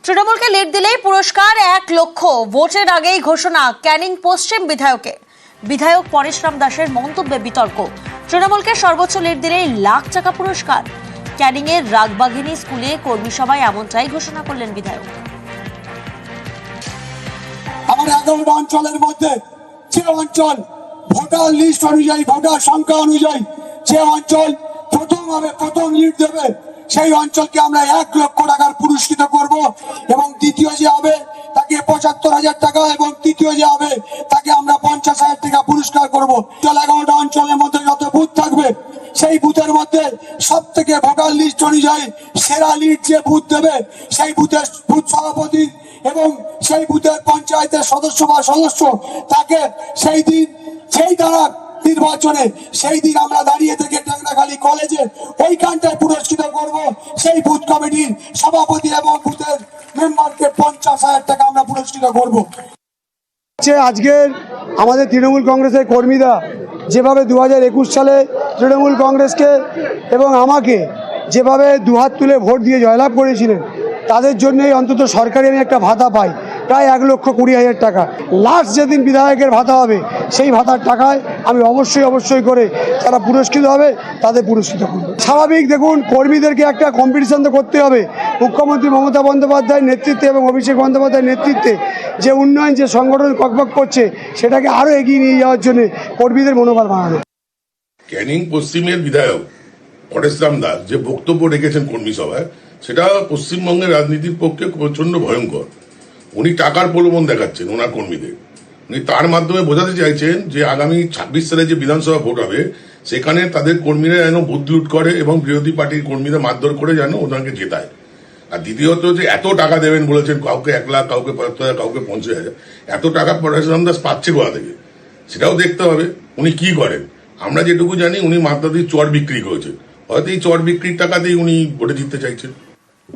তৃণমূলকে লিড দিলেই পুরস্কার 1 লক্ষ। ভোটের আগেই ঘোষণা ক্যানিং পশ্চিম বিধায়কের। বিধায়ক পরেশরাম দাসের মন্তব্যে বিতর্ক। তৃণমূলকে সর্বোচ্চ লিড দিলেই লাখ টাকা পুরস্কার। ক্যানিং এর রাগবাঘিনী স্কুলে কর্মী সভায় এমনটাই ঘোষণা করলেন বিধায়ক। আমার 11টা অঞ্চলের মধ্যে যে অঞ্চল ভোটার লিস্ট অনুযায়ী, ভোটার সংখ্যা অনুযায়ী যে অঞ্চল প্রথম লিড দেবে, সেই অঞ্চলকে আমরা 1 লক্ষ টাকার পুরস্কৃত করব এবং দ্বিতীয় যে হবে তাকে 75,000 টাকা এবং তৃতীয় যে হবে তাকে আমরা 50,000 টাকা পুরস্কার করব। 11টা অঞ্চলের মধ্যে যত বুথ থাকবে সেই বুথের মধ্যে সব থেকে ভোটার লিস্ট অনুযায়ী সেরা লিড যে বুথ দেবে সেই বুথের বুথ সভাপতি এবং সেই বুথের পঞ্চায়েতের সদস্য বা সদস্য তাকে সেই দিন সেই দ্বারা নির্বাচনে সেই দিন আমরা দাঁড়িয়ে থেকে টাংরাখালী কলেজে ওইখানটায় পুরস্কৃত করব। সেই বুথ কমিটির সভাপতি এবং বুথের মেম্বারকে 50,000 টাকা আমরা পুরস্কৃত করব। আজকের আমাদের তৃণমূল কংগ্রেসের কর্মীরা যেভাবে 2021 সালে তৃণমূল কংগ্রেসকে এবং আমাকে যেভাবে দুহাত তুলে ভোট দিয়ে জয়লাভ করেছিলেন, তাদের জন্যই অন্তত সরকারি আমি একটা ভাতা পাই, প্রায় 1,20,000 টাকা। লাস্ট যেদিন বিধায়কের ভাতা হবে সেই ভাতার টাকায় আমি অবশ্যই করে যারা পুরস্কৃত হবে তাদের পুরস্কৃত করব। স্বাভাবিক, দেখুন, কর্মীদেরকে একটা কম্পিটিশন তো করতে হবে। মুখ্যমন্ত্রী মমতা বন্দ্যোপাধ্যায়ের নেতৃত্বে এবং অভিষেক বন্দ্যোপাধ্যায়ের নেতৃত্বে যে উন্নয়ন, যে সংগঠন ককবক করছে, সেটাকে আরও এগিয়ে নিয়ে যাওয়ার জন্য কর্মীদের মনোবল বাড়ানো। ক্যানিং পশ্চিমের বিধায়ক পরেশরাম দাস যে বক্তব্য রেখেছেন কর্মী সভায়, সেটা পশ্চিমবঙ্গের রাজনীতির পক্ষে প্রচন্ড ভয়ঙ্কর। উনি টাকার প্রলোভন দেখাচ্ছেন ওনার কর্মীদের। উনি তার মাধ্যমে বোঝাতে চাইছেন যে আগামী 26 সালে যে বিধানসভা ভোট হবে সেখানে তাদের কর্মীরা যেন বুথ লুট করে এবং বিরোধী পার্টির কর্মীরা মারধর করে যেন ওনাকে জেতায়। আর দ্বিতীয়ত যে এত টাকা দেবেন বলেছেন, কাউকে 1 লাখ, কাউকে 75,000, কাউকে 50,000, এত টাকা পরেশরাম দাস পাচ্ছে কোথা থেকে সেটাও দেখতে হবে। উনি কি করেন আমরা যেটুকু জানি, উনি মাদ্রাদির চর বিক্রি করেছেন। হয়তো এই চর বিক্রির টাকাতেই উনি ভোটে জিততে চাইছেন।